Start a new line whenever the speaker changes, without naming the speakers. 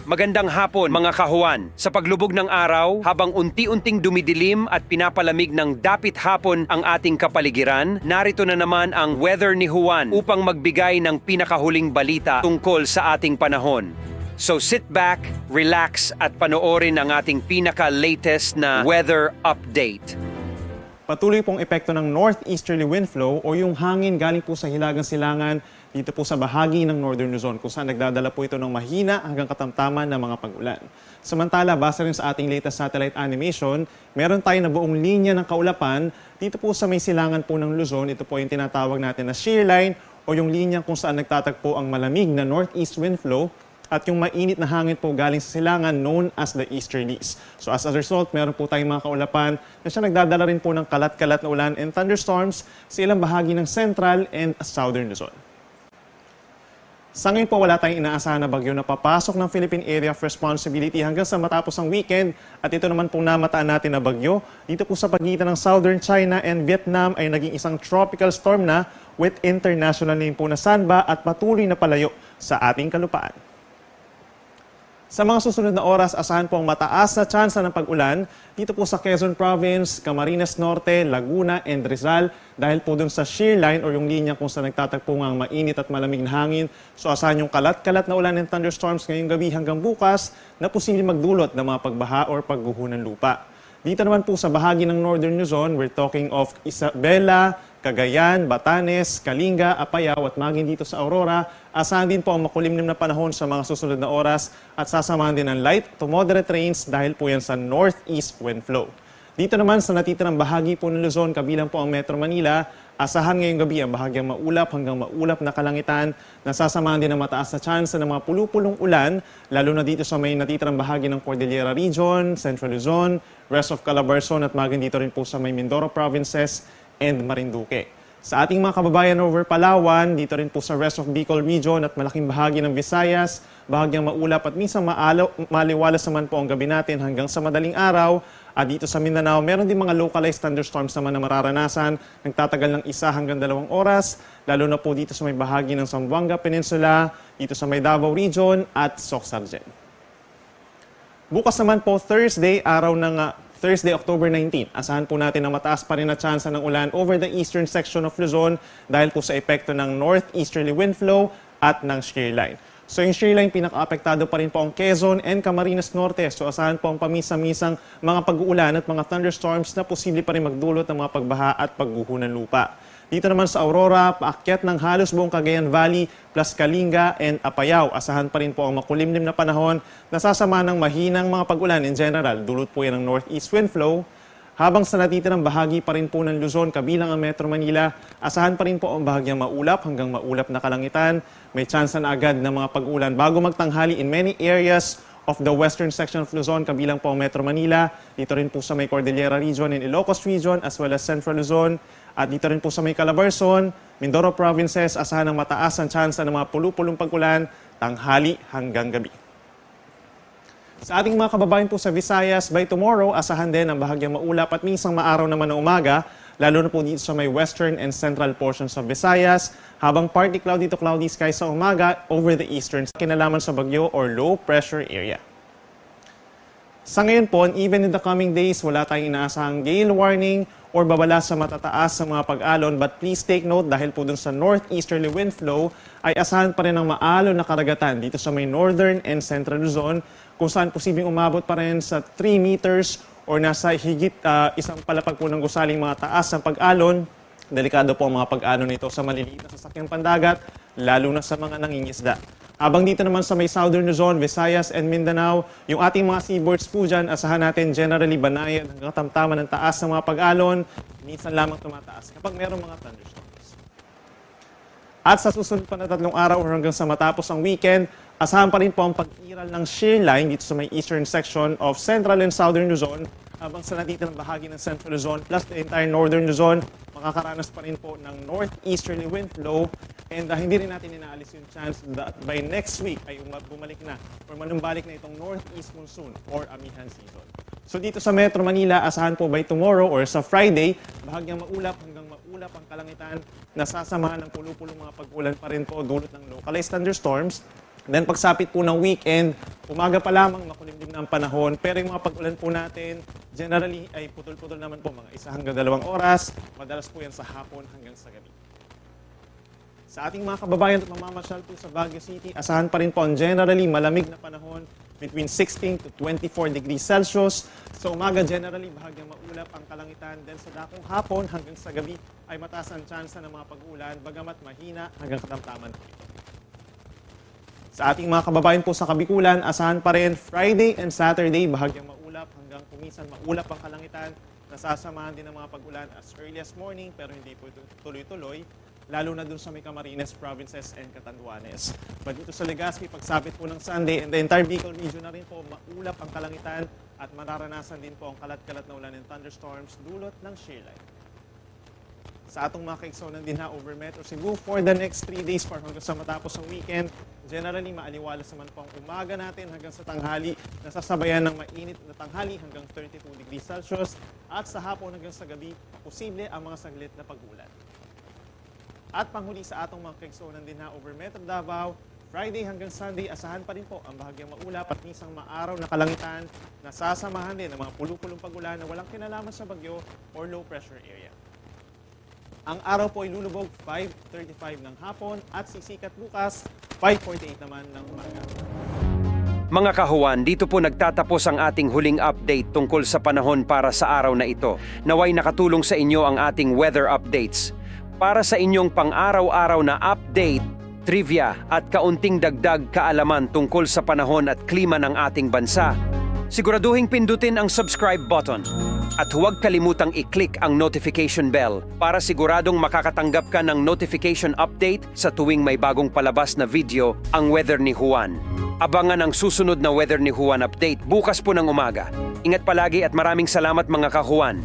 Magandang hapon mga kahuan. Sa paglubog ng araw, habang unti-unting dumidilim at pinapalamig ng dapit hapon ang ating kapaligiran, narito na naman ang weather ni Juan upang magbigay ng pinakahuling balita tungkol sa ating panahon. So sit back, relax at panoorin ang ating pinaka-latest na weather update.
Patuloy pong epekto ng northeasterly wind flow o yung hangin galing po sa hilagang silangan dito po sa bahagi ng Northern Luzon kung saan nagdadala po ito ng mahina hanggang katamtaman ng mga pag-ulan. Samantala, base rin sa ating latest satellite animation, meron tayo na buong linya ng kaulapan dito po sa may silangan po ng Luzon. Ito po yung tinatawag natin na shear line o yung linya kung saan nagtatagpo ang malamig na northeast wind flow at yung mainit na hangin po galing sa silangan known as the easterlies. So as a result, meron po tayong mga kaulapan na siya nagdadala rin po ng kalat-kalat na ulan and thunderstorms sa ilang bahagi ng central and southern Luzon. Sa ngayon po, wala tayong inaasahan na bagyo na papasok ng Philippine Area of Responsibility hanggang sa matapos ang weekend. At ito naman pong namataan natin na bagyo dito po sa pagitan ng Southern China and Vietnam ay naging isang tropical storm na with international name po na Sanba at patuloy na palayo sa ating kalupaan. Sa mga susunod na oras, asahan po ang mataas na tsansa ng pag-ulan dito po sa Quezon Province, Camarines Norte, Laguna, and Rizal dahil po dun sa shear line o yung linya kung saan nagtatagpo ang mainit at malamig na hangin. So asahan yung kalat-kalat na ulan and thunderstorms ngayong gabi hanggang bukas na posibleng magdulot ng mga pagbaha or pagguho ng lupa. Dito naman po sa bahagi ng Northern Luzon, we're talking of Isabela, Cagayan, Batanes, Kalinga, Apayao at maging dito sa Aurora. Asahan din po ang makulimlim na panahon sa mga susunod na oras at sasamahan din ng light to moderate rains dahil po yan sa northeast wind flow. Dito naman sa natitirang bahagi po ng Luzon, kabilang po ang Metro Manila, asahan ngayong gabi ang bahagyang maulap hanggang maulap na kalangitan na sasamahan din ng mataas na tsansa ng mga pulupulong ulan, lalo na dito sa may natitirang bahagi ng Cordillera Region, Central Luzon, rest of Calabarzon at maging dito rin po sa may Mindoro Provinces and Marinduque. Sa ating mga kababayan over Palawan, dito rin po sa rest of Bicol Region at malaking bahagi ng Visayas, bahagyang maulap at minsan maliwalas naman po ang gabi natin hanggang sa madaling araw. At dito sa Mindanao, meron din mga localized thunderstorms naman na mararanasan, nagtatagal ng 1 hanggang 2 oras, lalo na po dito sa may bahagi ng Zamboanga Peninsula, dito sa may Davao Region at Soc-Sargen. Bukas naman po Thursday, araw ng Thursday, October 19. Asahan po natin na mataas pa rin na tsansa ng ulan over the eastern section of Luzon dahil po sa epekto ng northeasterly wind flow at ng shear line. So yung shear line, pinaka-apektado pa rin po ang Quezon and Camarines Norte. So asahan po ang pamisa-misang mga pag-uulan at mga thunderstorms na posible pa rin magdulot ng mga pagbaha at pagguho ng lupa. Dito naman sa Aurora, paakyat ng halos buong Cagayan Valley plus Kalinga and Apayao. Asahan pa rin po ang makulimlim na panahon na sasama ng mahinang mga pag-ulan in general. Dulot po yan ng northeast wind flow. Habang sa natitirang bahagi pa rin po ng Luzon, kabilang ang Metro Manila, asahan pa rin po ang bahagyang maulap hanggang maulap na kalangitan. May tsansa na agad ng mga pag-ulan bago magtanghali in many areas of the western section of Luzon, kabilang po ang Metro Manila. Dito rin po sa may Cordillera Region and Ilocos Region as well as Central Luzon. At dito rin po sa may Calabarzon, Mindoro Provinces, asahan ng mataas ang tsansa ng mga pulupulong pag-ulan, tanghali hanggang gabi. Sa ating mga kababayan po sa Visayas, by tomorrow, asahan din ang bahagyang maulap at minsang maaraw naman na umaga, lalo na po dito sa may western and central portions of Visayas, habang partly cloudy to cloudy skies sa umaga over the eastern, kinalaman sa bagyo or low pressure area. Sa ngayon po, even in the coming days, wala tayong inaasahang gale warning or babala sa matataas sa mga pag-alon. But please take note dahil po dun sa northeasterly wind flow ay asahan pa rin ng maalon na karagatan dito sa may northern and central Luzon kung saan posibleng umabot pa rin sa 3 meters or nasa higit isang palapag po ng gusaling mga taas ng pag-alon. Delikado po ang mga pag-alon nito sa maliliit na sasakyang pandagat, lalo na sa mga nangingisda. Habang dito naman sa may Southern Luzon, Visayas, and Mindanao, yung ating mga seaboards po dyan, asahan natin generally banayan hanggang katamtaman ng taas ng mga pag-alon, minsan lamang tumataas kapag mayroong mga thunderstorms. At sa susunod pa na 3 araw hanggang sa matapos ang weekend, asahan pa rin po ang pag-iral ng shear line dito sa may eastern section of Central and Southern Luzon, habang sa natitirang bahagi ng Central Luzon plus the entire Northern Luzon, makakaranas pa rin po ng northeasterly wind flow and hindi rin natin inaalis yung chance that by next week ay bumalik na or manumbalik na itong northeast monsoon or amihan season. So dito sa Metro Manila, asahan po by tomorrow or sa Friday, bahagyang maulap hanggang maulap ang kalangitan na sasamahan ng pulupulong mga pag-ulan pa rin po dulot ng localized thunderstorms. Then pagsapit po ng weekend, Umaga pa lamang makulimlim na ang panahon, pero yung mga pag-ulan po natin, generally ay putol-putol naman po, mga 1 hanggang 2 oras. Madalas po yan sa hapon hanggang sa gabi. Sa ating mga kababayan at mamamasyal po sa Baguio City, asahan pa rin po ang generally malamig na panahon between 16 to 24 degrees Celsius. Sa umaga, generally bahagyang maulap ang kalangitan. Then sa dakong hapon hanggang sa gabi ay mataas ang tsansa ng mga pag-ulan, bagamat mahina hanggang katamtaman po ito. Sa ating mga kababayan po sa Kabikulan, asahan pa rin Friday and Saturday bahagyang maulap hanggang kumisan maulap ang kalangitan. Nasasamahan din ng mga pag-ulan as early as morning pero hindi po ito tuloy-tuloy, lalo na dun sa may Camarines Provinces and Catanduanes. But dito sa Legazpi, pagsapit po ng Sunday and the entire Bicol region na rin po, maulap ang kalangitan at mararanasan din po ang kalat-kalat na ulan and thunderstorms dulot ng shear line. Sa atong mga kaigsonan din ha over Metro Cebu, for the next 3 days pa hanggang sa matapos ang weekend, generally maaliwalas naman po ang umaga natin hanggang sa tanghali, nasasabayan ng mainit na tanghali hanggang 32 degrees Celsius at sa hapon hanggang sa gabi, posible ang mga saglit na pag-ulan. At panghuli sa atong mga kaigsonan din ha over Metro Davao, Friday hanggang Sunday, asahan pa rin po ang bahagyang maulap at minsan maaraw na kalangitan na sasamahan din ng mga pulupulong pag-ulan na walang kinalaman sa bagyo or low pressure area. Ang araw po ay lulubog 5:35 ng hapon at sisikat bukas 5:48 naman ng umaga.
Mga kahuwan, dito po nagtatapos ang ating huling update tungkol sa panahon para sa araw na ito. Naway nakatulong sa inyo ang ating weather updates. Para sa inyong pang-araw-araw na update, trivia at kaunting dagdag kaalaman tungkol sa panahon at klima ng ating bansa, siguraduhing pindutin ang subscribe button. At huwag kalimutang i-click ang notification bell para siguradong makakatanggap ka ng notification update sa tuwing may bagong palabas na video ang Weather ni Juan. Abangan ang susunod na Weather ni Juan update bukas po ng umaga. Ingat palagi at maraming salamat mga kahuwan.